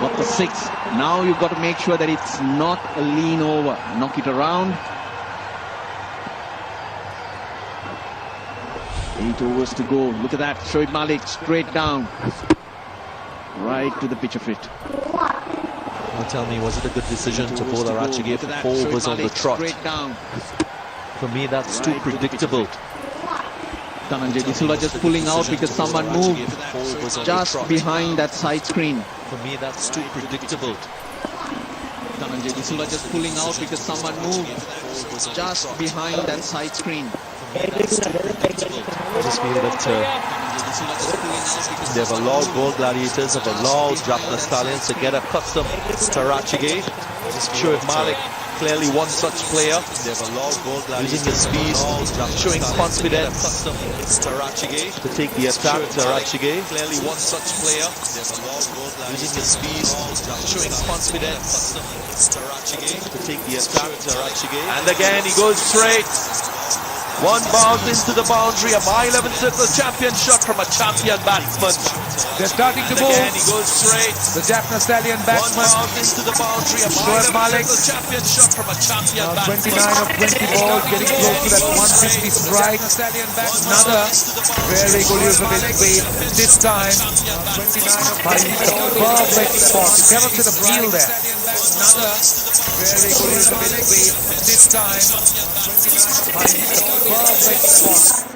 Got the 6. Now you've got to make sure that it's not a lean over. Knock it around. 8 overs to go. Look at that. Shoaib Malik straight down. Right to the pitch of it. Now tell me, was it a good decision to bowl Arachige for 4 overs on the trot? For me, that's too predictable. Dhananjay De Silva just pulling out because someone moved just behind that side screen. For me, that's too predictable. Dhananjay De Silva just pulling out because someone moved just behind that side screen. I just feel that they've allowed Galadiators, have allowed Jaffna Stallions to get accustomed to Arachige. Shoaib Malik, clearly one such player. They've allowed using his speed, showing confidence to take the attack to Arachige. Clearly one such player. They've allowed using his speed, showing confidence to take the attack to Arachige. And again, he goes straight. One bounce into the boundary, a mile 11 circle champion shot from a champion batsman. They're starting to bowl. Again, he goes straight. The Jaffna Stallion batsman. One bounce into the boundary, a Shoaib mile 11 Malik. circle champion shot from a champion batsman. 29 of 20 balls, getting close to that 150 strike. Another very good use of his weight. This time, 29 of 20 balls, perfect spot. You cannot see the feel there. Another very good use of his weight. This time, 29 of 20 perfect spot.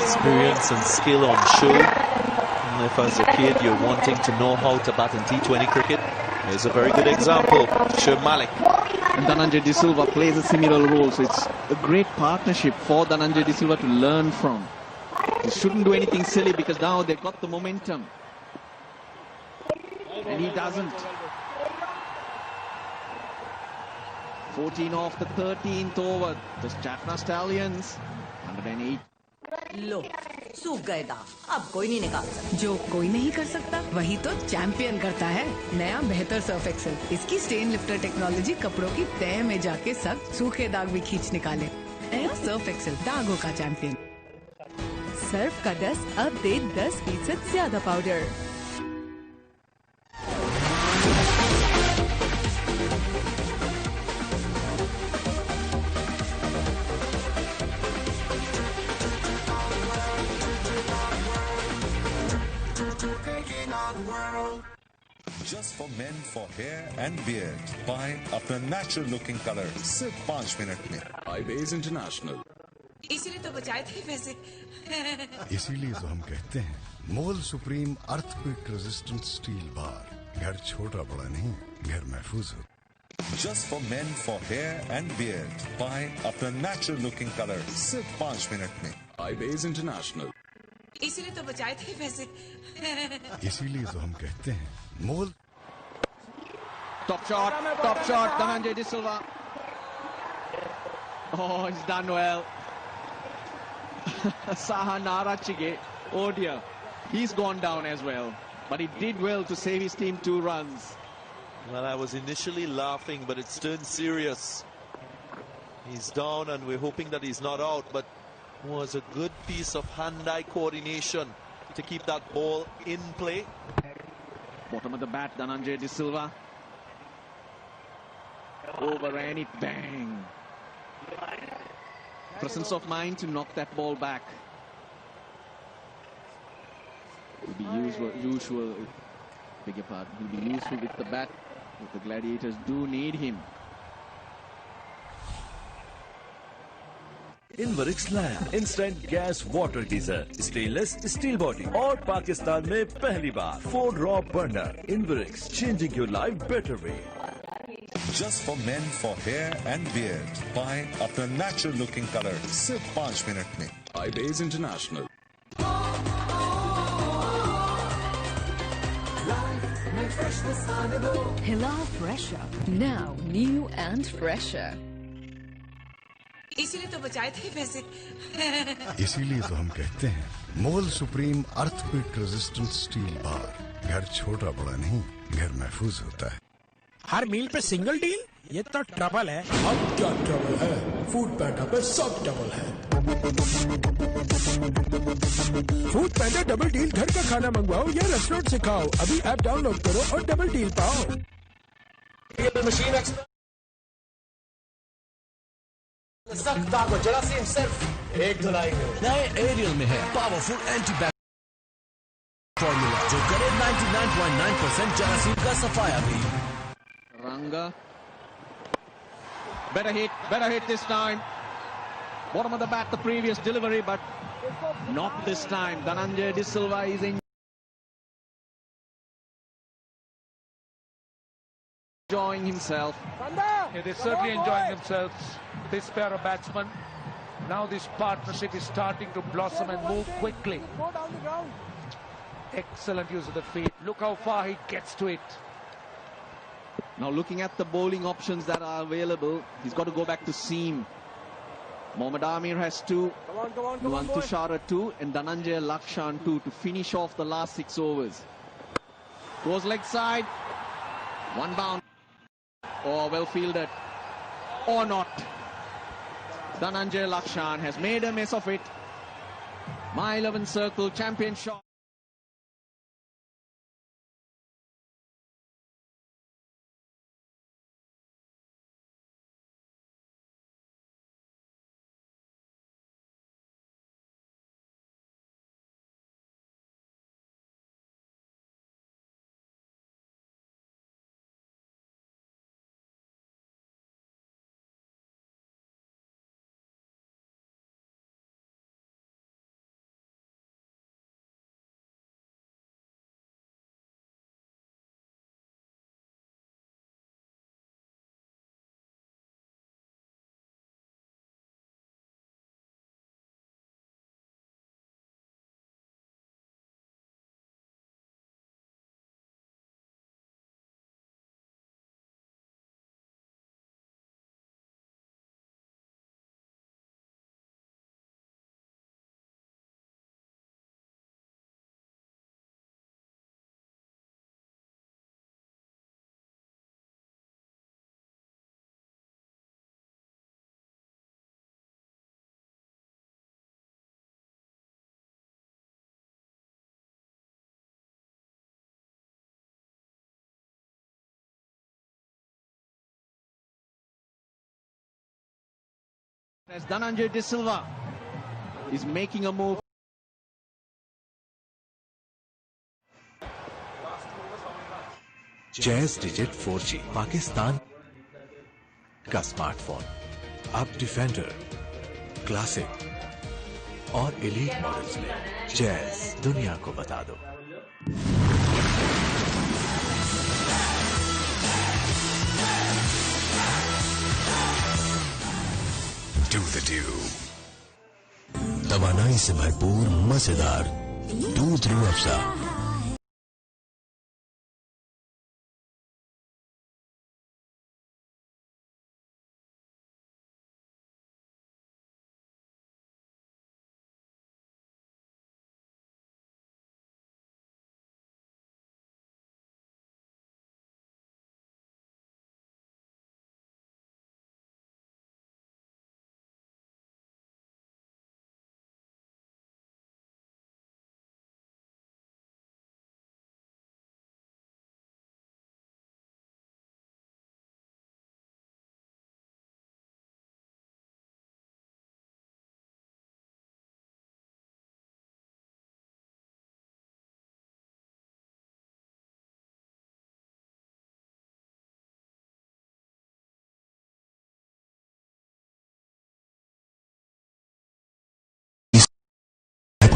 Experience and skill on show. And if as a kid you're wanting to know how to bat in T20 cricket, here's a very good example. Shoaib Malik. And Dhananjay De Silva plays a similar role, so it's a great partnership for Dhananjay De Silva to learn from. He shouldn't do anything silly because now they've got the momentum. And he doesn't. 14 off the 13th over. The Jaffna Stallions. 108. लो सूख गए दांव, अब कोई नहीं निकाल सकता। जो कोई नहीं कर सकता वही तो चैंपियन करता है। नया बेहतर सर्फ एक्सेल, इसकी स्टेन लिफ्टर टेक्नोलॉजी कपड़ों की तह में जाके सख्त सूखे दाग भी खींच निकाले। नया सर्फ एक्सेल, दागों का चैंपियन। सर्फ का डस्ट अब दे 10% ज्यादा powder. Just for men, for hair and beard. Buy अपना natural looking color सिर्फ 5 मिनट में। iBase International। इसीलिए तो बचाए थे पैसे। इसीलिए तो हम कहते हैं Mol Supreme earthquake resistant steel bar. घर छोटा बड़ा नहीं, घर महफूज हो। Just for men, for hair and beard. Buy अपना natural looking color सिर्फ 5 मिनट में। iBase International। इसीलिए तो बचाए थे पैसे। इसीलिए तो हम कहते हैं मोल। Top shot, Dhananjay De Silva. Oh, he's done well. Sahan Arachige, oh dear, he's gone down as well. But he did well to save his team 2 runs. Well, I was initially laughing, but it's turned serious. He's down and we're hoping that he's not out, but it was a good piece of hand-eye coordination to keep that ball in play. Bottom of the bat, Dhananjay De Silva. Over and it bang. Presence of mind to knock that ball back. Will be usual. Beg your pardon. He'll be useful with the bat. If the Gladiators do need him. Inverex land instant gas water geyser stainless steel body और पाकिस्तान में पहली बार 4 row burner. Inverex changing your life better way. Just for men, for hair and beard. Buy अपना natural looking color सिर्फ 5 minute में। iBase International। Hila Fresher, now new and fresher। इसीलिए तो बचाए थे पैसे। इसीलिए तो हम कहते हैं Mol Supreme earthquake resistant steel bar. घर छोटा बड़ा नहीं, घर महफूज होता है। हर मील पे सिंगल डील, ये तो ट्रबल है। अब क्या ट्रबल है? फूड पैटा पे सब डबल है। फूड पैंडा डबल डील घर का खाना मंगवाओ या रेस्टोरेंट से खाओ। अभी ऐप डाउनलोड करो और डबल डील पाओ। सख्त ताकत जरासीम सिर्फ एक धुलाई में। नए एरियल में है पावरफुल एंटीबैक्टीरियल फॉर्मूला जो करे 99.9% जरासीम का सफाया भी। Ranga. Better hit this time. Bottom of the bat the previous delivery, but not this time. Dhananjay De Silva is enjoying himself. Yeah, they're certainly enjoying themselves, this pair of batsmen. Now this partnership is starting to blossom and move quickly. Excellent use of the feet. Look how far he gets to it. Now looking at the bowling options that are available, he's got to go back to seam. Mohammad Amir has 2, Nuwan Tushara 2, and Dhananjay Lakshan 2 to finish off the last 6 overs. Goes leg side, one bound. Oh, well fielded, or not. Dhananjay Lakshan has made a mess of it. My 11 circle champion shot. As Dhananjay De Silva is making a move. Jazz digit 4G Pakistan का smartphone अब defender, classic और elite models में jazz दुनिया को बता दो। Do the do. तवानाई से भरपूर मजेदार दूध रूह अफ़ज़ा।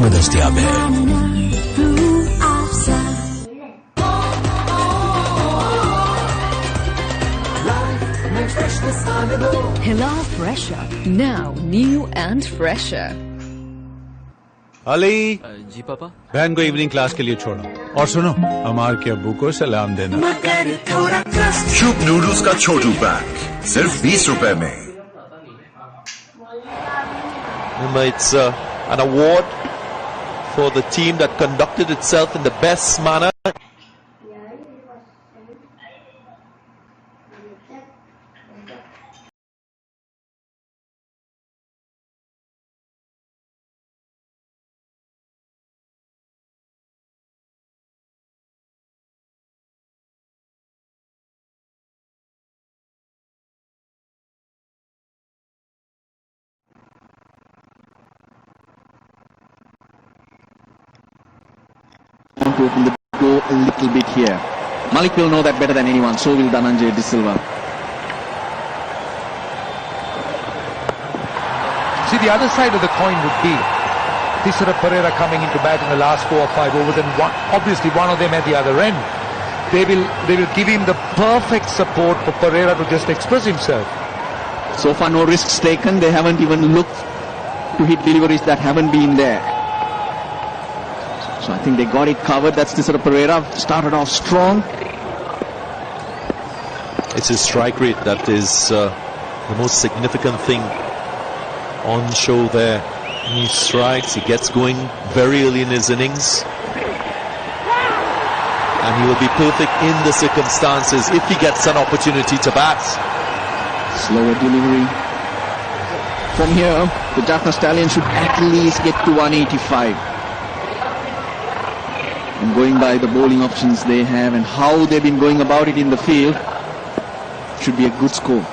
में दस्तयाब है। Hila Fresher, now new and fresher. Ali जी पापा, बहन को इवनिंग क्लास के लिए छोड़ो और सुनो अमार के अब्बू को सलाम देना। चुप नूडल्स का छोटू पैक सिर्फ 20 रुपए में। It's an award for the team that conducted itself in the best manner to open the door a little bit here. Malik will know that better than anyone, so will Dhananjaya De Silva. See, the other side of the coin would be Thisara Pereira coming into bat in the last 4 or 5 overs, and obviously one of them at the other end. They will give him the perfect support for Pereira to just express himself. So far no risks taken. They haven't even looked to hit deliveries that haven't been there. So I think they got it covered. That's Thisara Pereira. Started off strong. It's his strike rate that is the most significant thing on show there. He strikes, he gets going very early in his innings, and he will be perfect in the circumstances if he gets an opportunity to bat. Slower delivery. From here, the Jaffna Stallions should at least get to 185. And going by the bowling options they have and how they've been going about it in the field, should be a good score.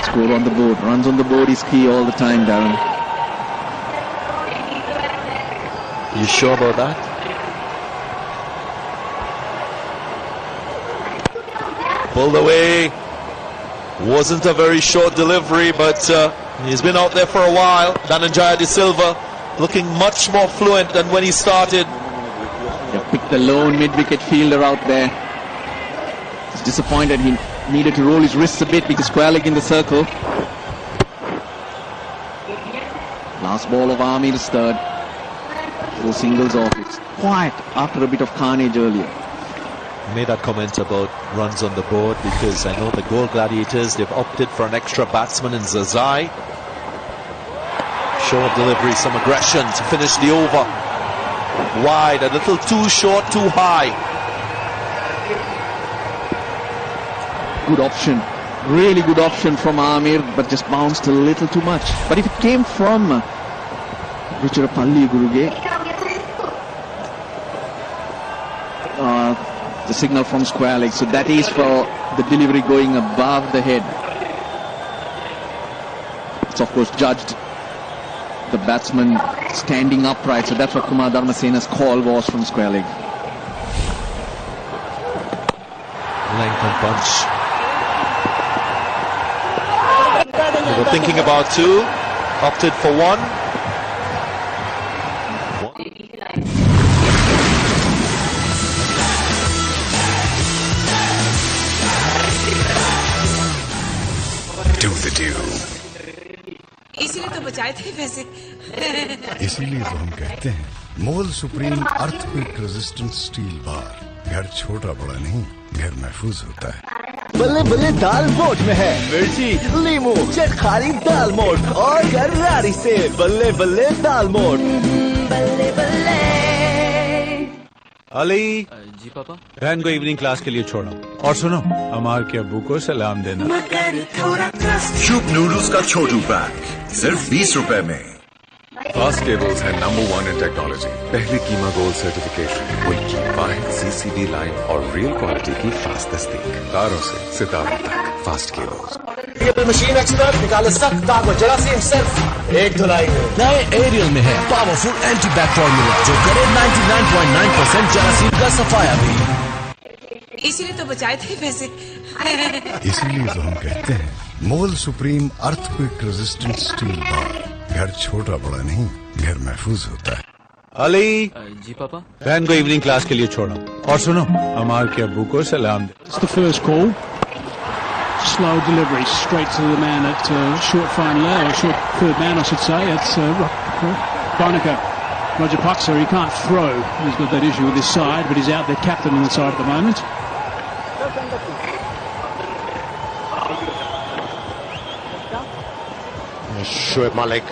Score on the board. Runs on the board is key all the time, Darren. You sure about that? Pulled away. Wasn't a very short delivery, but he's been out there for a while. Dhananjaya De Silva looking much more fluent than when he started. They picked the lone mid-wicket fielder out there. He's disappointed. He needed to roll his wrists a bit because square leg in the circle. Last ball of Amir's third. 4 singles off. It's quiet after a bit of carnage earlier. I made that comment about runs on the board because I know the Galadiators, they've opted for an extra batsman in Zazai. Short delivery, some aggression to finish the over. Wide, a little too short, too high. Good option, really good option from Amir, but just bounced a little too much. But if it came from Ruchirapalli Guruge, the signal from square leg, so that is for the delivery going above the head. It's of course judged the batsman standing upright, so that's what Kumar Dharmasena's call was from square leg. Length and punch. They were thinking about 2, opted for 1. Do the do. इसीलिए तो बचाए थे पैसे. इसीलिए तो हम कहते हैं Mol Supreme earthquake resistant steel bar. घर छोटा बड़ा नहीं, घर महफूज होता है. बल्ले बल्ले दाल मोठ में है मिर्ची लीमू चटखारी दाल मोठ और गरारी से बल्ले बल्ले दाल मोठ. बल्ले बल्ले. अली जी पापा. बहन को इवनिंग क्लास के लिए छोड़ो और सुनो अमार के अब्बू को सलाम देना. शुभ नूडल्स का छोटू पैक सिर्फ 20 रुपए में. Fast cables है number 1 in technology. पहली कीमा गोल्ड सर्टिफिकेशन, उनकी वाहिद CCD लाइन और रियल क्वालिटी की फास्ट तस्दीक. तारों से सितारों तक फास्ट केबल्स. मशीन एक्सपर्ट निकाले सख्त दाग और जरासीम सिर्फ एक धुलाई में. नए एरियल में है पावरफुल एंटी बैक फॉर्मूला जो करे 99.9% जरासीम का सफाया भी. इसीलिए तो बचाए थे पैसे. इसीलिए तो हम कहते हैं Mol Supreme earthquake resistant steel bar. घर छोटा बड़ा नहीं, घर महफूज होता है. अली जी पापा. बहन को इवनिंग क्लास के लिए छोड़ो और सुनो अमार के अब्बू को सलाम दे. It's the first call. Slow delivery straight to the man at short fine low, or short third man I should say. It's Lanka. Roger Puxer, he can't throw. He's got that issue with his side, but he's out there captain on the side at the moment. Shoaib Malik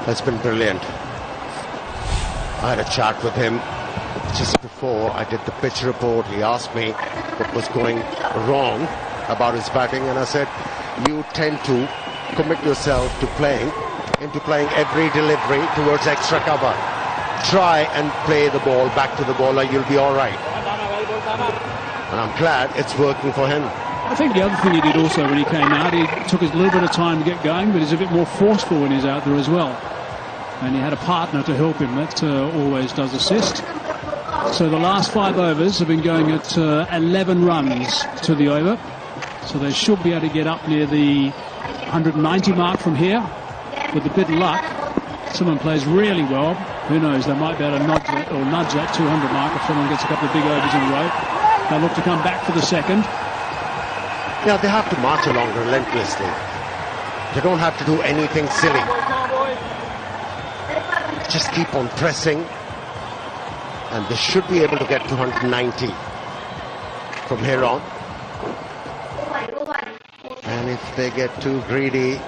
has been brilliant. I had a chat with him just before I did the pitch report. He asked me what was going wrong about his batting, and I said, you tend to commit yourself to playing every delivery towards extra cover. Try and play the ball back to the bowler, you'll be all right. And I'm glad it's working for him. I think the other thing he did also when he came out, he took a little bit of time to get going, but he's a bit more forceful when he's out there as well. and he had a partner to help him. That always does assist. So the last 5 overs have been going at 11 runs to the over. So they should be able to get up near the 190 mark from here. With a bit of luck, someone plays really well. Who knows, they might be able to nudge that 200 mark if someone gets a couple of big overs in a row. They look to come back for the second. Yeah, they have to march along relentlessly. They don't have to do anything silly. Just keep on pressing, and they should be able to get to 190 from here on. And if they get too greedy, a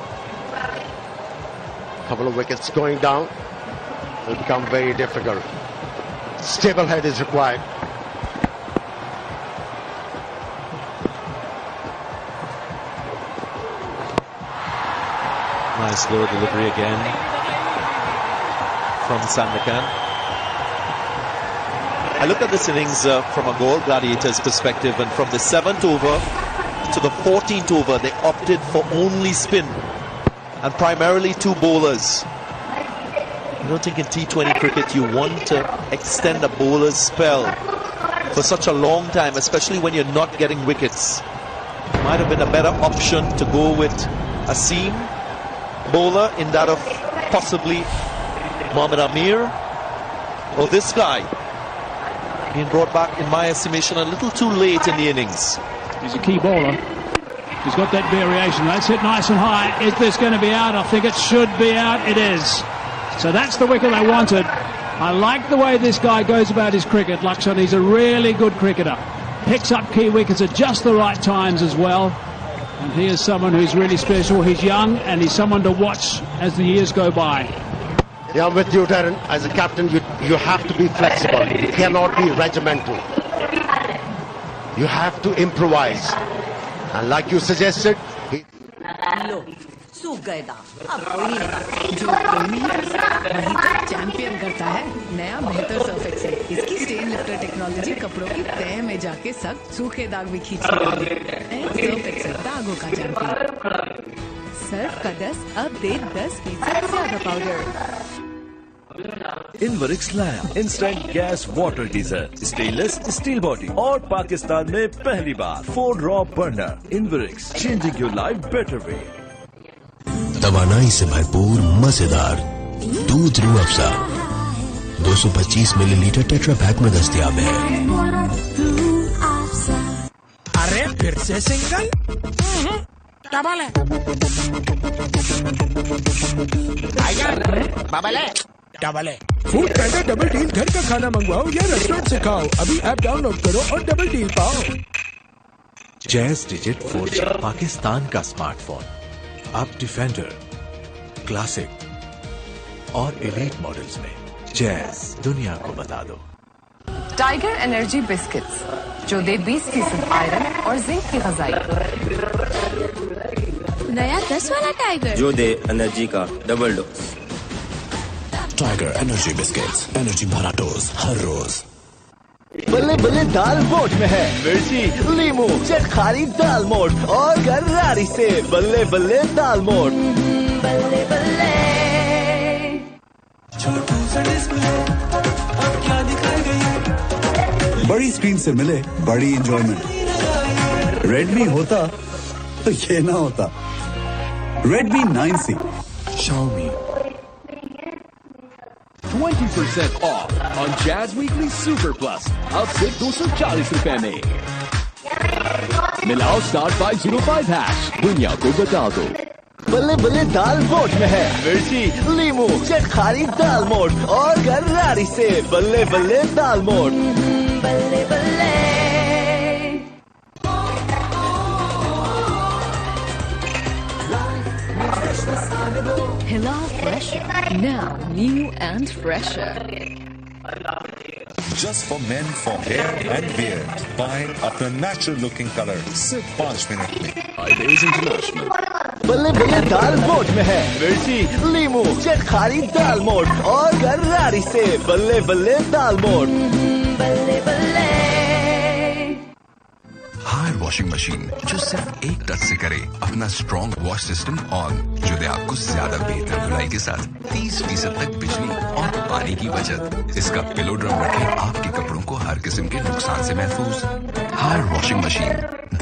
couple of wickets going down, it will become very difficult. Stable head is required. Nice low delivery again from Sandakan. I look at this innings from a Galadiators perspective, and from the 7th over to the 14th over, they opted for only spin and primarily 2 bowlers. I don't think in T20 cricket you want to extend a bowler's spell for such a long time, especially when you're not getting wickets. Might have been a better option to go with a seam bowler in that of possibly Mohammad Amir, or this guy being brought back, in my estimation, a little too late in the innings. He's a key bowler. He's got that variation. That's hit nice and high. Is this going to be out? I think it should be out. It is. So that's the wicket I wanted. I like the way this guy goes about his cricket, Lakshan. He's a really good cricketer. Picks up key wickets at just the right times as well. And he is someone who's really special. He's young, and he's someone to watch as the years go by. Yeah, I'm with you, Darren. As a captain, you have to be flexible. You cannot be regimental. You have to improvise. And like you suggested, सूख गए दांत, अब कोई नहीं निकाल। जो कोई नहीं कर सकता वही तो चैंपियन करता है। नया बेहतर सर्फ एक्सेल, इसकी स्टेन लिफ्टर टेक्नोलॉजी कपड़ों की तह में जाके सख्त सूखे दाग भी खींच निकाले। सर्फ एक्सेल, दागों का चैंपियन। सर्फ का डस्ट अब दे 10% ज्यादा पाउडर। इनवरिक्स लाया instant gas water geyser, stainless steel body और पाकिस्तान में पहली बार 4 row burner. Inverex, changing your life better way. तवानाई से भरपूर मजेदार दूध Rooh Afza 225 millilitre tetra pack में दस्तयाब है। अरे फिर से सिंगल डबल है। बबल है डबल है। फूड पैंडा डबल डील, घर का खाना मंगवाओ या रेस्टोरेंट से खाओ। अभी ऐप डाउनलोड करो और डबल डील पाओ। जैज़ डिजिट 4G पाकिस्तान का स्मार्टफोन अब डिफेंडर, क्लासिक और एलीट मॉडल्स में। जैज़, दुनिया को बता दो। टाइगर एनर्जी बिस्किट्स जो दे 20% आयरन और जिंक की ग़िज़ाई। नया 10 वाला टाइगर जो दे एनर्जी का double dose. Tiger energy biscuits, energy भरा डोज हर रोज। बल्ले बल्ले दाल मोठ में है मिर्ची, लीमू, चटखारी दाल मोठ और गरारी से बल्ले बल्ले दाल मोठ। बल्ले बल्ले बड़ी स्क्रीन से मिले बड़ी एंजॉयमेंट। रेडमी होता तो ये ना होता। Redmi 9C, Xiaomi। 20% off on Jazz Weekly Super Plus अब सिर्फ 240 रुपए में। मिलाओ *505#, दुनिया को बता दो। बल्ले बल्ले दाल मोठ में है मिर्ची, लीमू, चटखारी दाल मोठ और गरारी से बल्ले बल्ले दाल मोठ। बल्ले बल्ले Hilal Fresher, now new and fresher. Just for men for hair and beard. Buy अपना natural looking color सिर्फ 5 मिनट में। International। बल्ले बल्ले दाल मोठ में है मिर्ची, लीमू, चटखारी दाल मोठ और गरारी से बल्ले बल्ले दाल मोठ। बल्ले बल्ले High हायर वॉशिंग मशीन जो सिर्फ एक टच से करे अपना स्ट्रॉन्ग वॉश सिस्टम ऑन, जो दे आपको ज्यादा बेहतर धुलाई के साथ 30% तक बिजली और पानी की बचत। इसका पिलो ड्रम रखे आपके कपड़ों को हर किस्म के नुकसान से महफूज। हायर वॉशिंग मशीन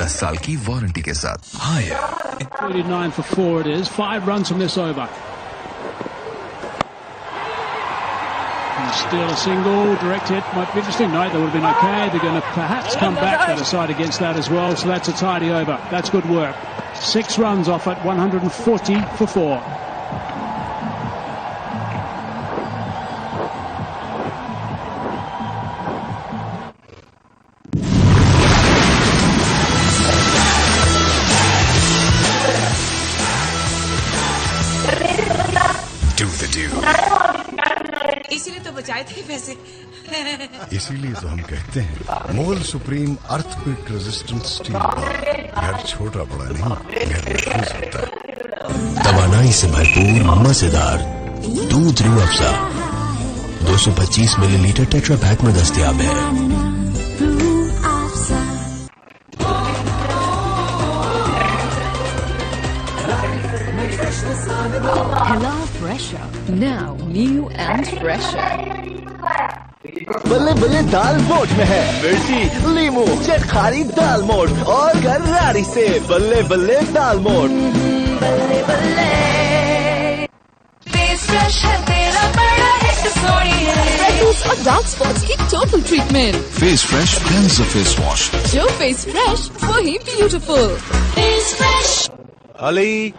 10 साल की वारंटी के साथ। Haier 39 for 4 it is. 5 runs from this over. And still a single, direct hit might be interesting. No, that would have been okay. They're going to perhaps come back to the side against that as well. So that's a tidy over. That's good work. 6 runs off at 140 for 4. Do the do. इसीलिए तो बचाए थे पैसे। इसीलिए तो हम कहते हैं Mol Supreme earthquake resistant steel घर छोटा बड़ा नहीं, घर महफूज होता है। तवानाई से भरपूर मजेदार दूध Rooh Afza 225 millilitre tetra pack में दस्तयाब है। Hello Fresher. Now new and fresher. बल्ले बल्ले दाल मोठ में है मिर्ची, लीमू, चटखारी दाल मोठ और गरारी से बल्ले बल्ले दाल मोठ। बल्ले बल्ले फेस फ्रेश है तेरा बड़ा हिट सोनिए। Freckles और dark spots की total treatment. Face fresh cleanser face wash. जो face fresh वही beautiful. Face fresh. Ali.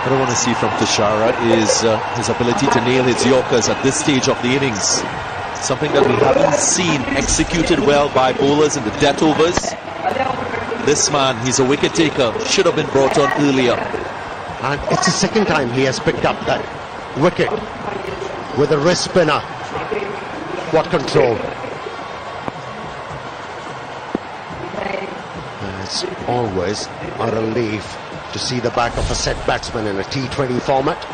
What I want to see from Tushara is his ability to nail his Yorkers at this stage of the innings. Something that we haven't seen executed well by bowlers in the death overs. This man, he's a wicket taker, should have been brought on earlier. And it's the second time he has picked up that wicket with a wrist spinner. What control. And it's always a relief to see the back of a set batsman in a T20 format.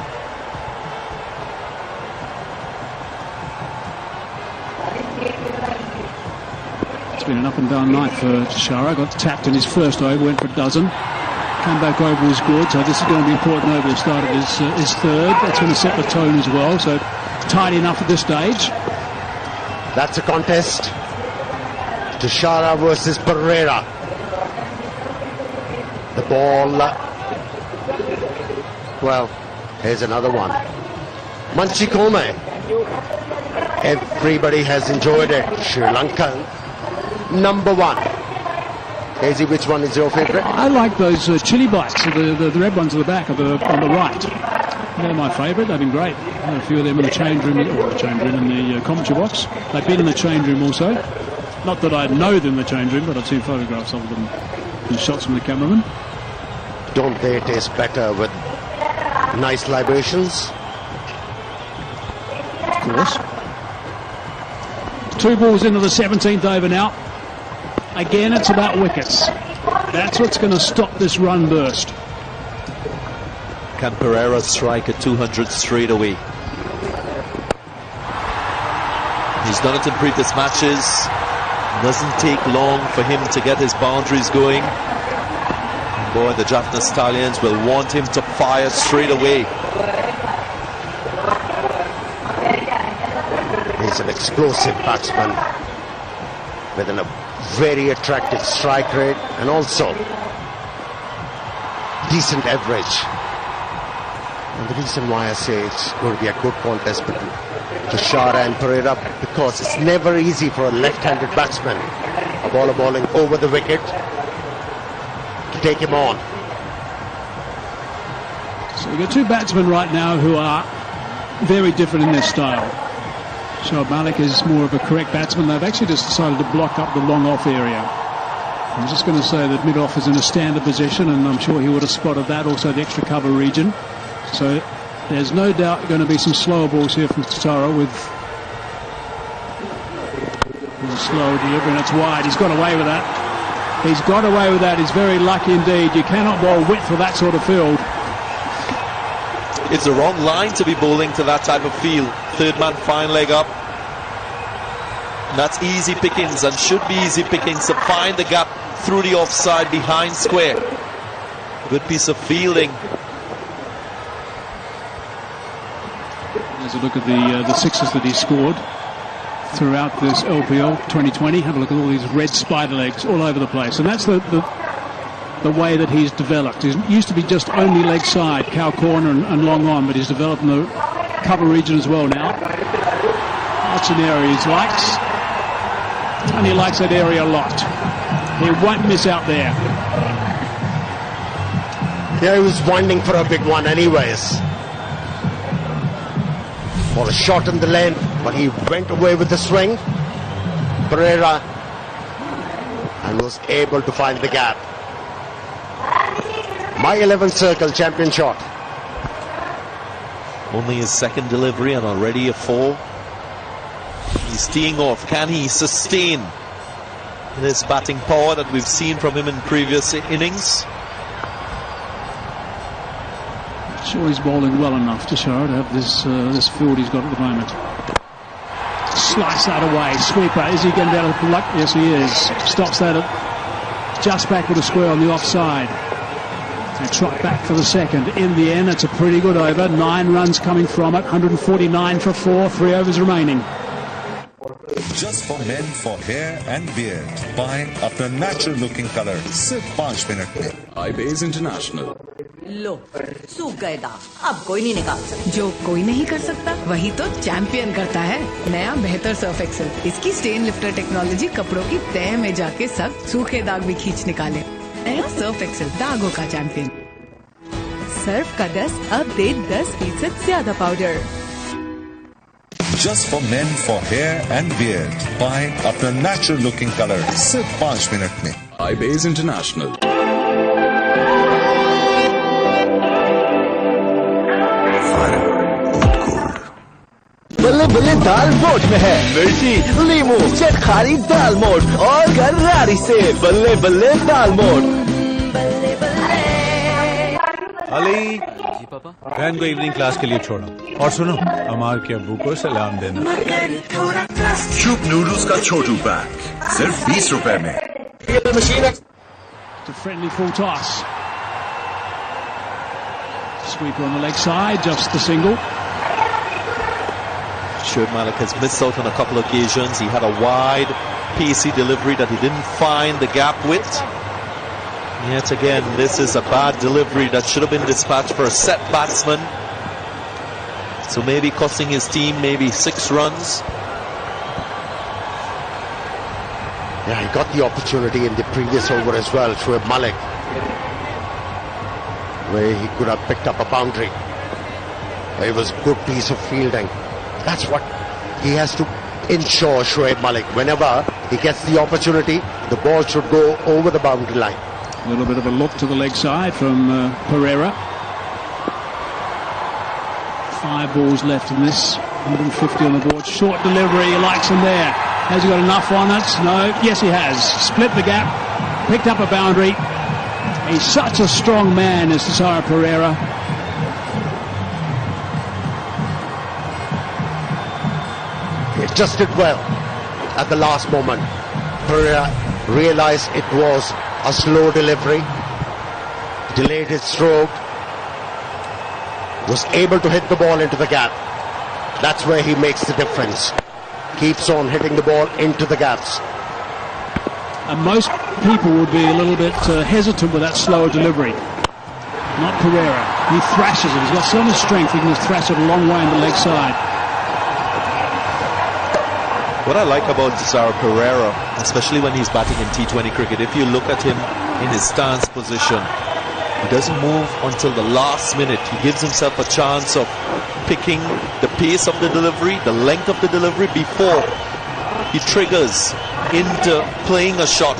It's been an up and down night for Tushara. Got tapped in his first over, went for a dozen. Came back over was good, so this is going to be important over the start of his third. That's going to set the tone as well, so tight enough at this stage. That's a contest. Tushara versus Pereira. The ball. Well, here's another one. Manchikome. Everybody has enjoyed it. Sri Lanka, number 1. Hazy, which one is your favorite? I like those chili bites, the red ones at the back, on the right. They're my favourite. They've been great. I had a few of them in the change room, in the commentary box. They've been in the change room also. Not that I know them in the change room, but I've seen photographs of them and shots from the cameraman. Don't they taste better with nice libations? Of course. 2 balls into the 17th over now. Again, it's about wickets. That's what's going to stop this run burst. Can Pereira strike at 200 straight away? He's done it in previous matches. Doesn't take long for him to get his boundaries going. Boy, the Jaffna Stallions will want him to fire straight away. He's an explosive batsman with a very attractive strike rate and also decent average. And the reason why I say it's going to be a good contest between Tushara and Pereira, because it's never easy for a left-handed batsman, a bowler bowling over the wicket, to take him on. So we've got 2 batsmen right now who are very different in their style. Shoaib Malik is more of a correct batsman. They've actually just decided to block up the long off area. I'm just going to say that mid-off is in a standard position, and I'm sure he would have spotted that, also the extra cover region. So there's no doubt going to be some slower balls here from Tushara with slow delivery, and it's wide. He's got away with that. He's got away with that. He's very lucky indeed. You cannot bowl width for that sort of field. It's the wrong line to be bowling to that type of field. Third man, fine leg up. That's easy pickings and should be easy pickings to find the gap through the offside behind square. Good piece of fielding. There's a look at the sixes that he scored throughout this LPL 2020. Have a look at all these red spider legs all over the place. And that's the way that he's developed. He used to be just only leg side, cow corner and long on, but he's developed in the cover region as well now. That's an area he likes. And he likes that area a lot. He won't miss out there. Yeah, he was winding for a big one anyways. For a shot in the length, but he went away with the swing. Pereira, and was able to find the gap. My 11th circle champion shot. Only his second delivery and already a 4. He's teeing off. Can he sustain this batting power that we've seen from him in previous innings? Sure, he's bowling well enough to show to have this field he's got at the moment. Slice that away. Sweeper. Is he going to be able to pull up? Yes, he is. Stops that at just back with a square on the offside. They trot back for the second. In the end, it's a pretty good over. 9 runs coming from it. 149 for 4. 3 overs remaining. Just for men for hair and beard. Buy अपना natural looking color सिर्फ 5 minute में. iBase International. लो सूख गए दाग, अब कोई नहीं निकाल सकता। जो कोई नहीं कर सकता वही तो चैंपियन करता है। नया बेहतर सर्फ एक्सेल। इसकी स्टेन लिफ्टर टेक्नोलॉजी कपड़ों की तह में जाके सब सूखे दाग भी खींच निकाले। नया सर्फ एक्सेल, दागों का चैंपियन। सर्फ का 10 अब दे 10% ज्यादा powder. Just for men for hair and beard. Buy अपना natural looking color सिर्फ 5 मिनट में. iBase International. बल्ले बल्ले दाल मोठ में है मिर्ची, लीमू, चटखारी दाल मोठ और गरारी से बल्ले बल्ले दाल मोठ। अली जी पापा, बहन को इवनिंग क्लास के लिए छोड़ो और सुनो अमार के अब्बू को सलाम देना। चुप नूडल्स का छोटू पैक सिर्फ 20 रुपए में। It's a friendly full toss. Sweeper on the leg side, just the single. Shoaib Malik has missed out on a couple of occasions. He had a wide, pacey delivery that he didn't find the gap with. Yet again, this is a bad delivery that should have been dispatched for a set batsman. So maybe costing his team maybe 6 runs. Yeah, he got the opportunity in the previous over as well, Shoaib Malik, where he could have picked up a boundary. It was a good piece of fielding. That's what he has to ensure, Shoaib Malik. Whenever he gets the opportunity, the ball should go over the boundary line. A little bit of a look to the leg side from Pereira. 5 balls left in this. 150 on the board. Short delivery. He likes him there. Has he got enough on it? No. Yes, he has. Split the gap. Picked up a boundary. He's such a strong man, is Cesaro Pereira. He just did well at the last moment. Pereira realized it was a slow delivery, delayed his stroke, was able to hit the ball into the gap. That's where he makes the difference. Keeps on hitting the ball into the gaps. And most people would be a little bit hesitant with that slower delivery. Not Pereira. He thrashes it. He's got so much strength, he can just thrash it a long way on the leg side. What I like about Cesaro Pereira, especially when he's batting in T20 cricket, if you look at him in his stance position, he doesn't move until the last minute. He gives himself a chance of picking the pace of the delivery, the length of the delivery before he triggers into playing a shot.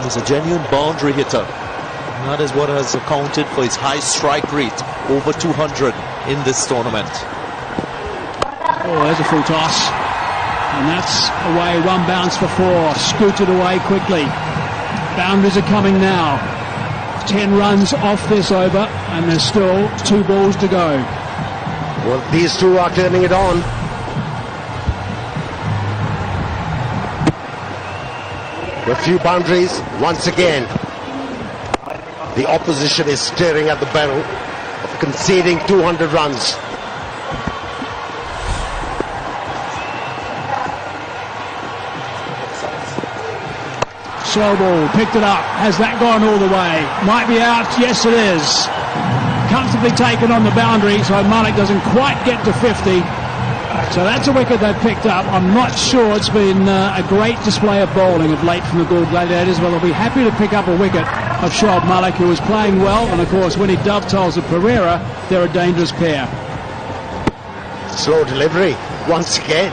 He's a genuine boundary hitter. And that is what has accounted for his high strike rate, over 200 in this tournament. Oh, there's a full toss. And that's away, 1 bounce for 4, scooted away quickly. Boundaries are coming now. 10 runs off this over, and there's still 2 balls to go. Well, these two are turning it on. with few boundaries. Once again, the opposition is staring at the barrel of conceding 200 runs. Slow ball, picked it up. Has that gone all the way? Might be out. Yes, it is. Comfortably taken on the boundary, so Malik doesn't quite get to 50. So that's a wicket they've picked up. I'm not sure it's been a great display of bowling of late from the Gladiators. Well, they'll be happy to pick up a wicket of Shoaib Malik, who was playing well. And, of course, when he dovetails with Pereira, they're a dangerous pair. Slow delivery once again.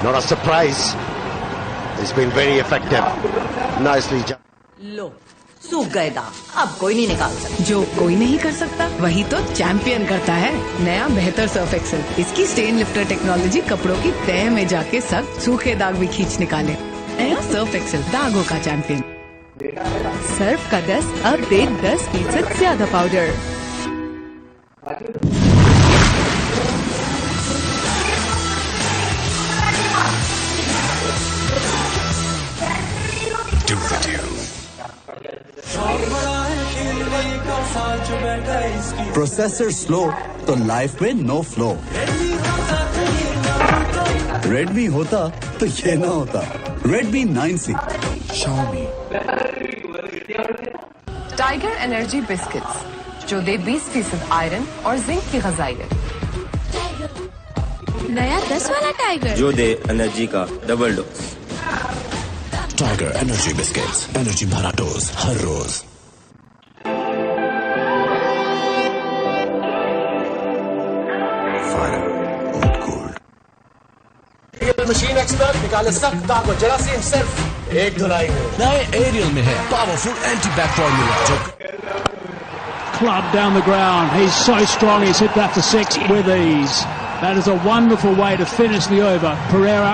Not a surprise. It's been very effective. Nicely done. लो सूख गए दाग, अब कोई नहीं निकाल सकता। जो कोई नहीं कर सकता वही तो चैंपियन करता है। नया बेहतर सर्फ एक्सेल, इसकी स्टेन लिफ्टर टेक्नोलॉजी कपड़ों की तह में जाके सख्त सूखे दाग भी खींच निकाले। नया सर्फ एक्सेल, दागों का चैंपियन। सर्फ का डस्ट अब दे 10% ज्यादा पाउडर। प्रोसेसर स्लो तो लाइफ में नो फ्लो। रेडमी होता तो ये ना होता। Redmi 9C Xiaomi। Tiger energy biscuits, जो दे 20% आयरन और जिंक की ग़िज़ाइयत। नया 10 वाला टाइगर, जो दे एनर्जी का double dose. Tiger energy biscuits, energy भरा डोज हर रोज। मशीन एक्सपर्ट निकाले सख्त दाग और जरासीम सिर्फ एक धुलाई में। नए एरियल में है पावरफुल एंटी बैक फॉर्मूला जो Club down the ground. He's so strong. He's hit that for 6 with ease. That is a wonderful way to finish the over. Pereira.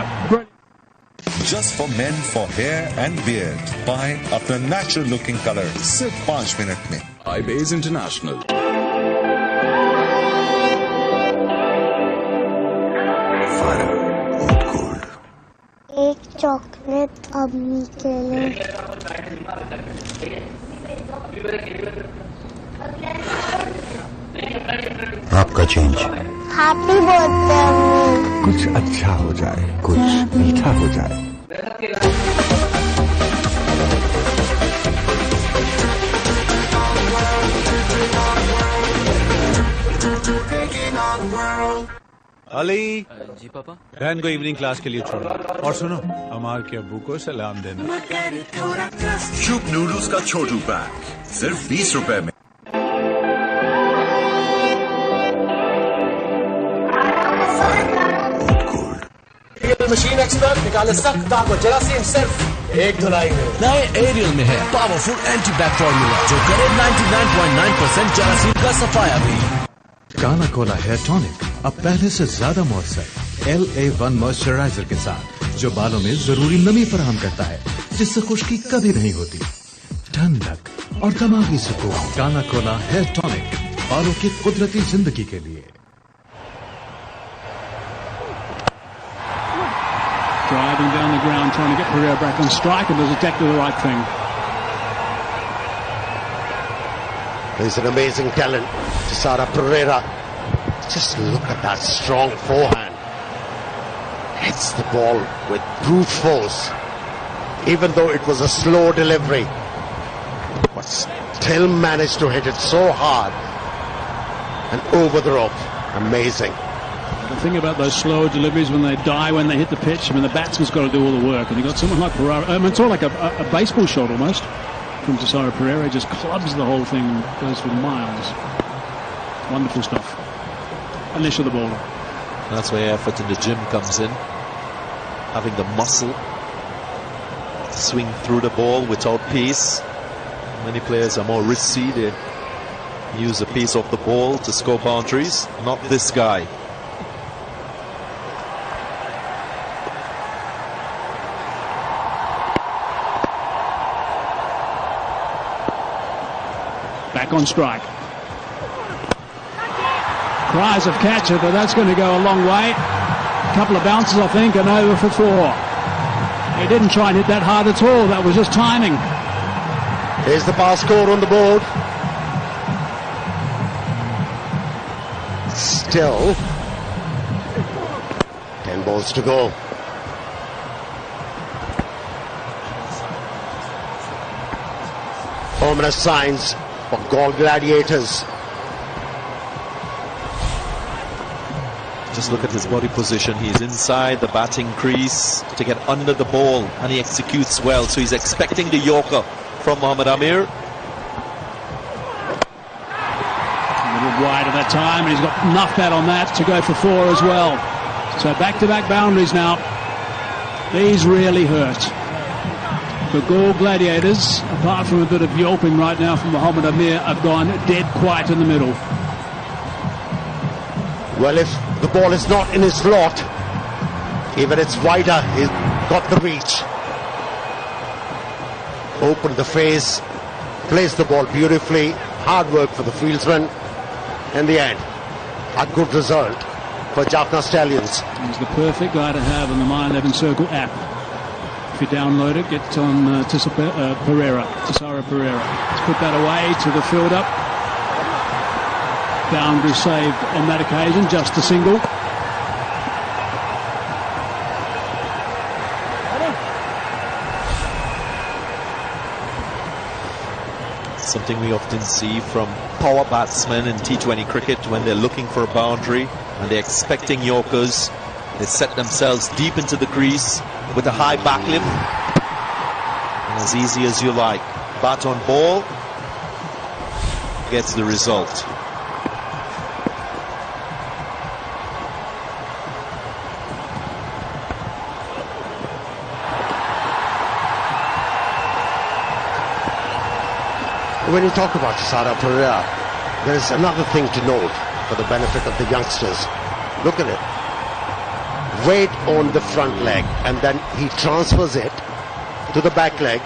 Just for men for hair and beard. Buy अपना natural looking color सिर्फ 5 minute में। iBase International। एक chocolate अम्मी के लिए। आपका change. Happy birthday अम्मी। कुछ अच्छा हो जाए, कुछ मीठा हो जाए। अली जी पापा, बहन को इवनिंग क्लास के लिए छोड़ो। और सुनो, अमार के अब्बू को सलाम देना। चुप नूडल्स का छोटू पैक सिर्फ 20 रुपए में। मशीन एक्सपर्ट निकाले सख्त दाग और जरासीम सिर्फ एक धुलाई में। नए एरियल में है पावरफुल एंटी बैक फॉर्मूला जो करे 99.9% जरासीम का सफाया भी। काला कोला हेयर टॉनिक अब पहले से ज्यादा मॉइस्चर LA1 मॉइस्चराइजर के साथ, जो बालों में जरूरी नमी फराहम करता है, जिससे खुश्की कभी नहीं होती। ठंडक और दिमागी सुकून। काला कोला हेयर टॉनिक, बालों की कुदरती जिंदगी के लिए। Driving down the ground, trying to get Pereira back on strike, and does exactly the right thing. He's an amazing talent, Tisara Pereira. Just look at that strong forehand. Hits the ball with brute force, even though it was a slow delivery, but still managed to hit it so hard and over the rope. Amazing. The thing about those slow deliveries, when they die, when they hit the pitch, I mean, the batsman's got to do all the work. And you've got someone like Pereira. I mean, it's all like a baseball shot almost from Tisara Pereira. Just clubs the whole thing, goes for miles. Wonderful stuff. Unless you're the bowler. That's where effort in the gym comes in. Having the muscle. Swing through the ball without pace. Many players are more risky. They use a piece of the ball to score boundaries. Not this guy. Back on strike. Cries of catcher, but that's going to go a long way. A couple of bounces, I think, and over for 4. He didn't try and hit that hard at all. That was just timing. Here's the pass score on the board. Still 10 balls to go. Ominous signs for Galle Gladiators. Just look at his body position. He's inside the batting crease to get under the ball, and he executes well. So he's expecting the Yorker from Mohammad Amir. A little wide at that time, and he's got enough bat on that to go for 4 as well. So back-to-back boundaries now. These really hurt. The Galle Gladiators, apart from a bit of yelping right now from Mohammad Amir, have gone dead quiet in the middle. Well, if the ball is not in his slot, even it's wider, he's got the reach. Opened the face, placed the ball beautifully. Hard work for the fieldsman. In the end, a good result for Jaffna Stallions. He's the perfect guy to have in the My 11 Circle app. If you download it, get on Tisara Pereira. Let's put that away to the fielder. Boundary saved on that occasion, just a single. Something we often see from power batsmen in T20 cricket when they're looking for a boundary and they're expecting Yorkers. They set themselves deep into the crease with a high backlift. And as easy as you like, bat on ball gets the result. When you talk about Tisara Pereira, there is another thing to note for the benefit of the youngsters. Look at it. Weight on the front leg, and then he transfers it to the back leg,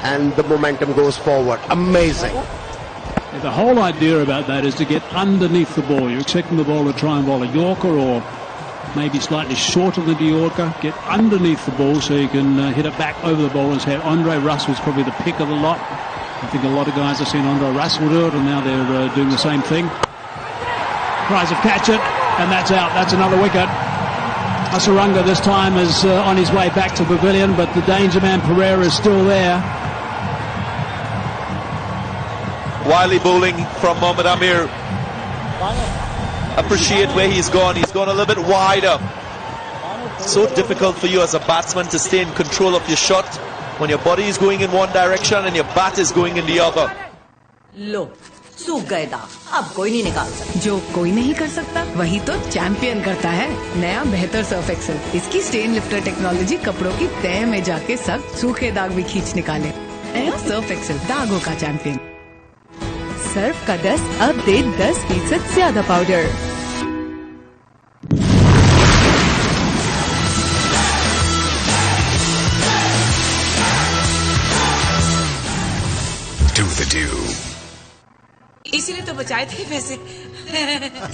and the momentum goes forward. Amazing. Yeah, the whole idea about that is to get underneath the ball. You're expecting the ball to try and bowl a Yorker or maybe slightly shorter than the Yorker. Get underneath the ball so you can hit it back over the bowler's head. Andre Russell's probably the pick of the lot. I think a lot of guys have seen Andre Russell do it, and now they're doing the same thing. Tries to catch it, and that's out. That's another wicket. Asaranga this time is on his way back to pavilion, but the danger man Pereira is still there. Wily bowling from Mohammad Amir. Appreciate where he's gone. He's gone a little bit wider. So difficult for you as a batsman to stay in control of your shot when your body is going in one direction and your bat is going in the other. लो, सूख गए दाग, अब कोई नहीं निकाल सकता। जो कोई नहीं कर सकता, वही तो चैंपियन करता है। नया बेहतर सर्फ एक्सेल। इसकी स्टेन लिफ्टर टेक्नोलॉजी कपड़ों की तह में जाके सख्त सूखे दाग भी खींच निकाले। नया सर्फ एक्सेल, दागों का चैंपियन। सर्फ का 10 अब दे 10% ज्यादा पाउडर। Do the do. इसीलिए तो बचाए थे पैसे।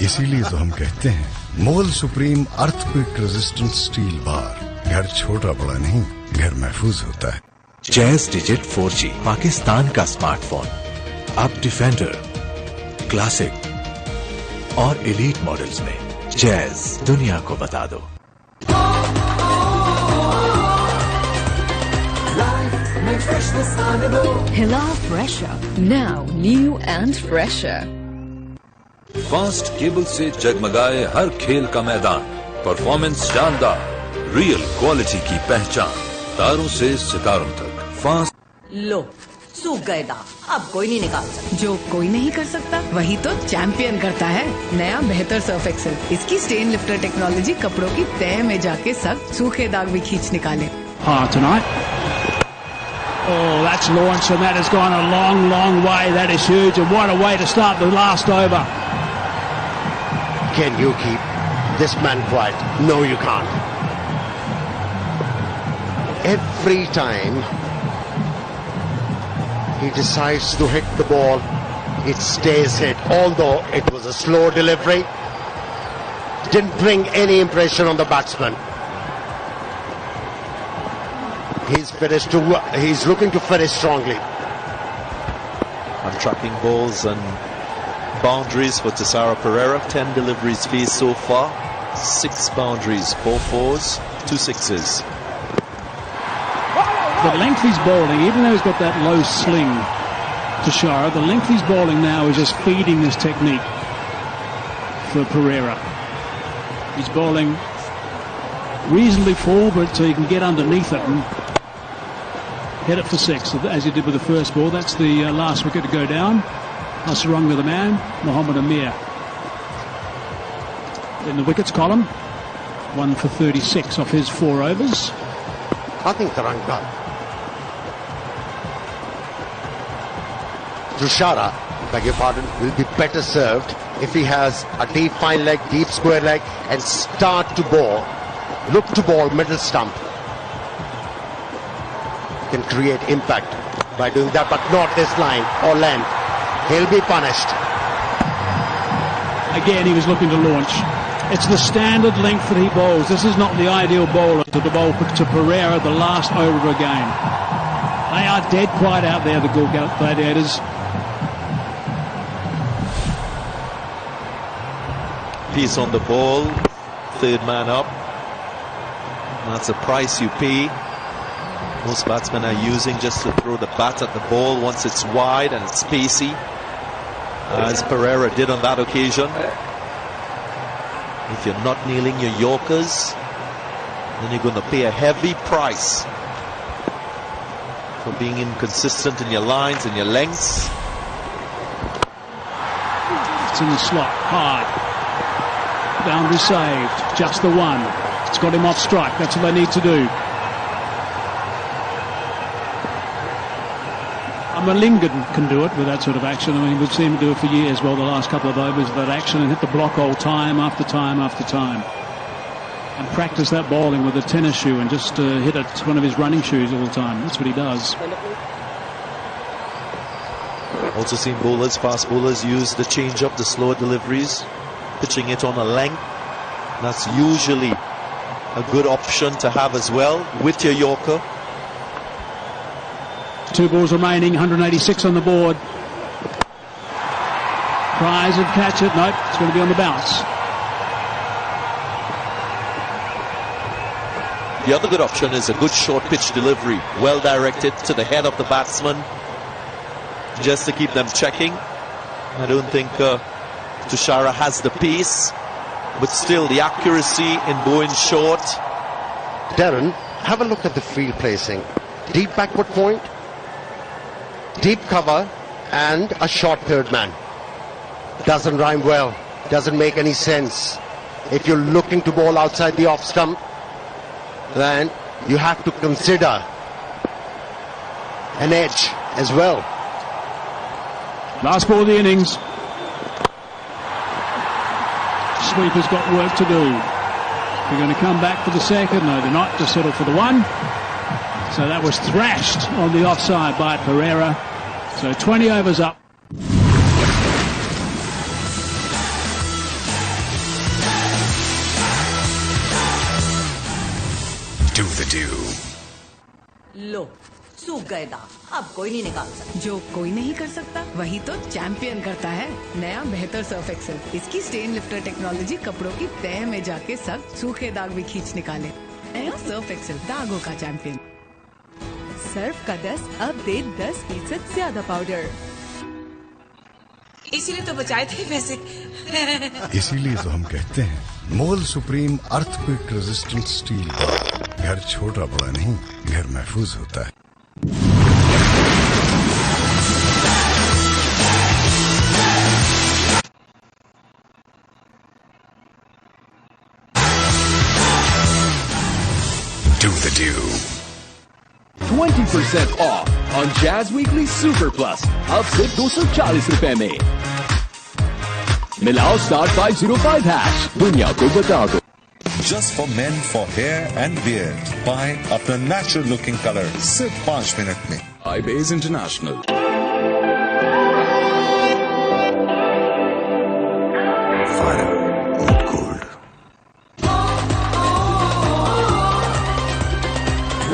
इसीलिए तो हम कहते हैं Mol Supreme earthquake resistant steel bar. घर छोटा बड़ा नहीं, घर महफूज होता है। जैज डिजिट 4G पाकिस्तान का स्मार्टफोन। अब डिफेंडर, क्लासिक और एलीट मॉडल्स में जैज दुनिया को बता दो। Hila Fresher, now new and fresher. Fast cable से जगमगाए हर खेल का मैदान, परफॉर्मेंस शानदार, रियल क्वालिटी की पहचान, तारों से सितारों तक। फास्ट लो, सूख गए दाग, अब कोई नहीं निकाल सकता। जो कोई नहीं कर सकता, वही तो चैंपियन करता है। नया बेहतर सर्फ एक्सेल। इसकी स्टेन लिफ्टर टेक्नोलॉजी कपड़ों की तह में जाके सख्त सूखे दाग भी खींच निकाले। Tonight. Oh, that's launched, and that has gone a long, long way. That is huge, and what a way to start the last over. Can you keep this man quiet? No, you can't. Every time he decides to hit the ball, it stays hit. Although it was a slow delivery, didn't bring any impression on the batsman. He's looking to finish strongly. I'm tracking balls and boundaries for Tessara Pereira. 10 deliveries faced so far. 6 boundaries, 4 fours, 2 sixes. The length he's bowling, even though he's got that low sling, Tessara, the length he's bowling now is just feeding this technique for Pereira. He's bowling reasonably forward so he can get underneath it and hit it for 6, as he did with the first ball. That's the last wicket to go down. Hasaranga the man, Mohammad Amir in the wickets column. 1 for 36 off his 4 overs. I think Lanka, Tessara, beg your pardon, will be better served if he has a deep fine leg, deep square leg, and start to bowl, look to bowl middle stump. Can create impact by doing that, but not this line or length. He'll be punished. Again, he was looking to launch. It's the standard length that he bowls. This is not the ideal bowler to bowl to Pereira the last over of a game. They are dead quiet out there, the Galadiators. Piece on the ball, 3rd man up. That's a price you pay. Most batsmen are using just to throw the bat at the ball once it's wide and it's spacey, as Pereira did on that occasion. If you're not nailing your Yorkers, then you're going to pay a heavy price for being inconsistent in your lines and your lengths. It's in the slot, hard. Boundary saved, just the one. It's got him off strike, that's what they need to do. Lingard can do it with that sort of action. I mean, we've seen him do it for years. Well, the last couple of overs of that action and hit the block hole time after time after time. And practice that bowling with a tennis shoe and just hit it one of his running shoes all the time. That's what he does. Also seen bowlers, fast bowlers, use the change-up, the slower deliveries, pitching it on a length. That's usually a good option to have as well with your Yorker. 2 balls remaining, 186 on the board. Tries and catch it. Nope, it's going to be on the bounce. The other good option is a good short pitch delivery, well directed to the head of the batsman, just to keep them checking. I don't think Tessara has the pace, but still the accuracy in going short. Darren, have a look at the field placing. Deep backward point, deep cover, and a short 3rd man. Doesn't rhyme well, doesn't make any sense. If you're looking to bowl outside the off stump, then you have to consider an edge as well. Last ball of the innings. Sweeper's got work to do. They're going to come back for the 2nd. No, they're not. Just settle for the 1. So that was thrashed on the offside by Pereira. So 20 overs up. Do the do. लो सूख गए दांत, अब कोई नहीं निकाल सकता। जो कोई नहीं कर सकता वही तो चैंपियन करता है। नया बेहतर सर्फ एक्सेल, इसकी स्टेन लिफ्टर टेक्नोलॉजी कपड़ों की तह में जाके सख्त सूखे दाग भी खींच निकाले। नया सर्फ एक्सेल, दागों का चैंपियन। सर्फ का 10 अब दे 10% ज्यादा पाउडर। इसीलिए तो बचाए थे वैसे। इसीलिए तो हम कहते हैं Mol Supreme earthquake resistant steel bar. घर छोटा बड़ा नहीं, घर महफूज होता है। Do the do. 20% off on Jazz Weekly Super Plus. अब सिर्फ 240 रुपए में। मिलाओ *505#। दुनिया को बता दो। Just for men for hair and beard. Buy अपना natural looking color सिर्फ 5 मिनट में। iBase International. Fire, not cold.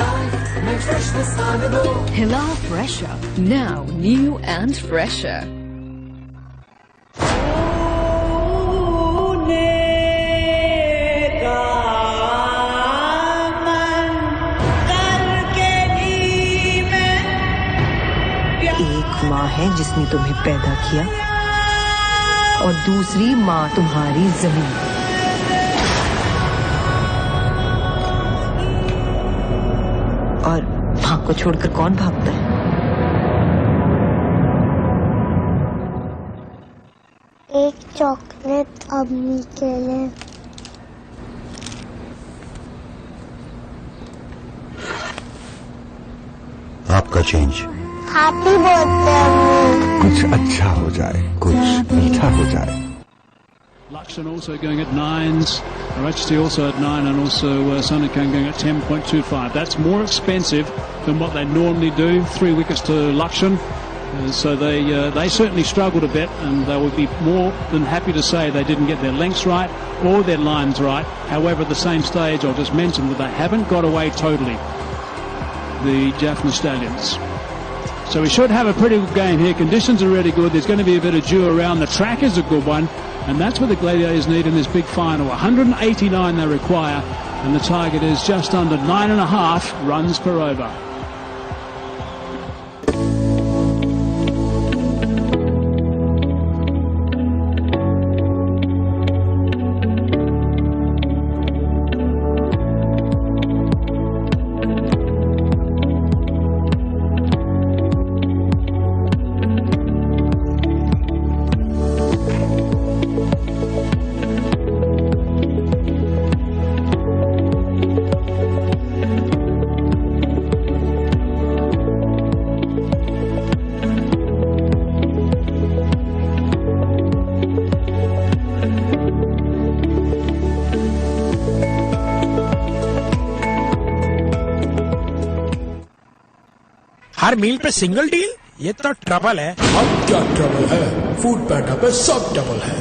Life में freshness Hila Fresher, now new and fresher. एक माँ है जिसने तुम्हें पैदा किया और दूसरी माँ तुम्हारी जमीन। और माँ को छोड़कर कौन भागता है? एक चॉकलेट अम्मी के लिए। आपका चेंज। हैप्पी बर्थडे अम्मी। कुछ अच्छा हो जाए, कुछ मीठा हो जाए। Luxon also going at 9s, RHT also at 9, and also Sonican going at 10.25. That's more expensive than what they normally do. 3 wickets to Luxon. So they certainly struggled a bit, and they would be more than happy to say they didn't get their lengths right or their lines right. However, at the same stage, I'll just mention that they haven't got away totally, the Jaffna Stallions. So we should have a pretty good game here. Conditions are really good. There's going to be a bit of dew around. The track is a good one. And that's what the Gladiators need in this big final. 189 they require. And the target is just under 9.5 runs per over. हर मील पे single deal, ये तो trouble है। अब क्या trouble है? Food पैंडा पे सब double है।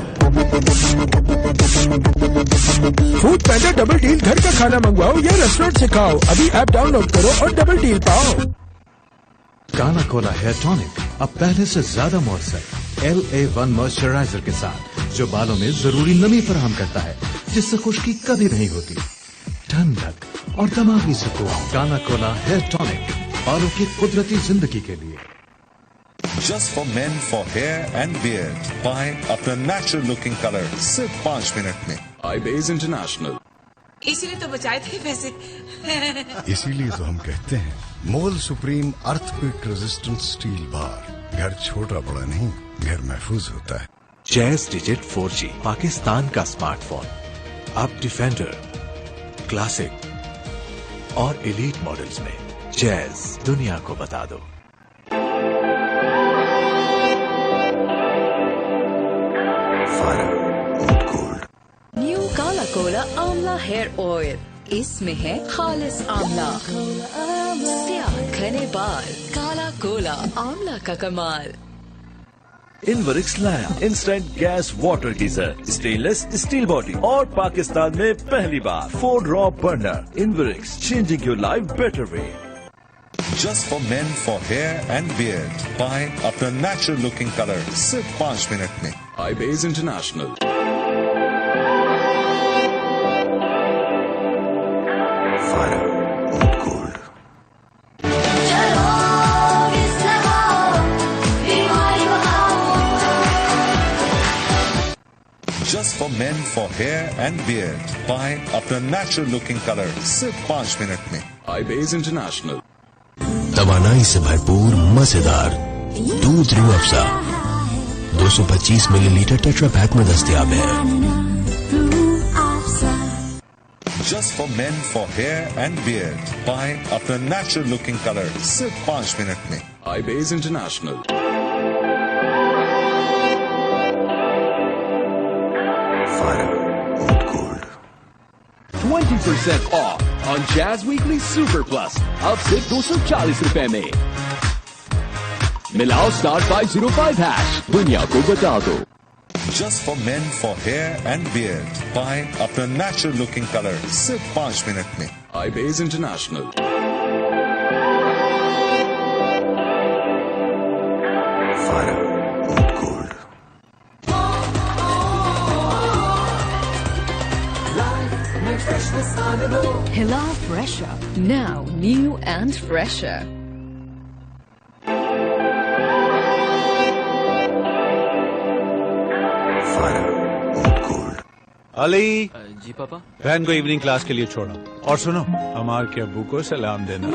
फूड पैंडा डबल डील, घर का खाना मंगवाओ या रेस्टोरेंट से खाओ। अभी ऐप डाउनलोड करो और डबल डील पाओ। काला कोला हेयर टॉनिक अब पहले से ज्यादा मौसर LA1 मॉइस्चराइजर के साथ, जो बालों में जरूरी नमी फराहम करता है, जिससे खुश्की कभी नहीं होती। ठंडक और दिमागी सुकून। काला कोला हेयर टॉनिक, बालों की कुदरती जिंदगी के लिए। Just for men for hair and beard. Buy अपना natural looking color सिर्फ 5 मिनट में। iBase International। इसीलिए तो बचाए थे पैसे। इसीलिए तो हम कहते हैं Mol Supreme earthquake resistant steel bar. घर छोटा बड़ा नहीं, घर महफूज होता है। जैज डिजिट 4G पाकिस्तान का स्मार्टफोन। अब डिफेंडर, क्लासिक और एलीट मॉडल्स में जैज दुनिया को बता दो। न्यू काला कोला आंवला हेयर ऑयल, इसमें है खालिस आंवला, स्याह घने बाल। काला कोला आंवला का कमाल। इनवरिक्स लाया instant gas water geyser, stainless steel body और पाकिस्तान में पहली बार 4 row burner. Inverex, changing your life better way. Just for men for hair and beard. Buy अपना natural looking color सिर्फ 5 मिनट में। iBase International। Just for men for hair and beard. Buy अपना natural looking color सिर्फ 5 minute में। iBase International। तवानाई से भरपूर मजेदार दूध Rooh Afza 225 millilitre tetra pack में दस्तयाब है। Just for men for hair and beard. Buy अपना natural looking color सिर्फ 5 मिनट में। iBase International। 20% off on Jazz Weekly Super Plus, अब सिर्फ 240 रुपए में। मिलाओ *505#, दुनिया को बता दो। Just for men for hair and beard. Buy अपना natural looking color सिर्फ 5 मिनट में। iBase International। Hila Fresher. Now new and fresher. Ali जी पापा। बहन को इवनिंग क्लास के लिए छोड़ा और सुनो अमार के अब्बू को सलाम देना।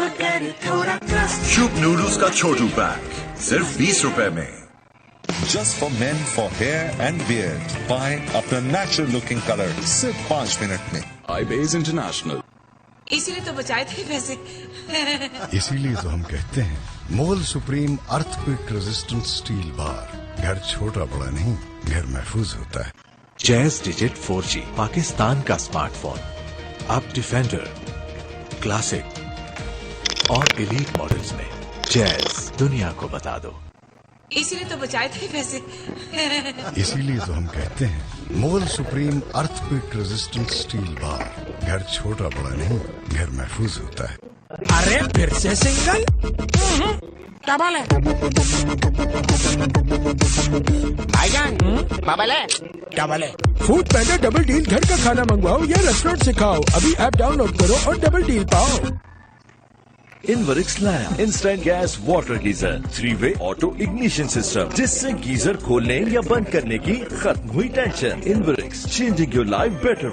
शुभ नूडल्स का छोटू पैक सिर्फ 20 रुपए में। Just for men for hair and beard. Buy अपना natural looking color सिर्फ 5 मिनट में। iBase International. इसीलिए तो बचाए थे पैसे। इसीलिए तो हम कहते हैं Mol Supreme earthquake resistant steel bar. घर छोटा बड़ा नहीं, घर महफूज होता है। जैज डिजिट 4G पाकिस्तान का स्मार्टफोन। अब डिफेंडर, क्लासिक और एलीट मॉडल्स में जैज दुनिया को बता दो। इसीलिए तो बचाए थे पैसे। इसीलिए तो हम कहते हैं Mol Supreme earthquake resistant steel bar. घर छोटा बड़ा नहीं, घर महफूज होता है। अरे फिर से सिंगल डबल है भाईजान, डबल है डबल है। फूड पैंडा डबल डील घर का खाना मंगवाओ या रेस्टोरेंट से खाओ। अभी ऐप डाउनलोड करो और डबल डील पाओ। इनवरिक्स लाया इंस्टेंट गैस वाटर गीजर 3-वे ऑटो इग्निशन सिस्टम, जिससे गीजर खोलने या बंद करने की खत्म हुई tension. Inverex changing your life better.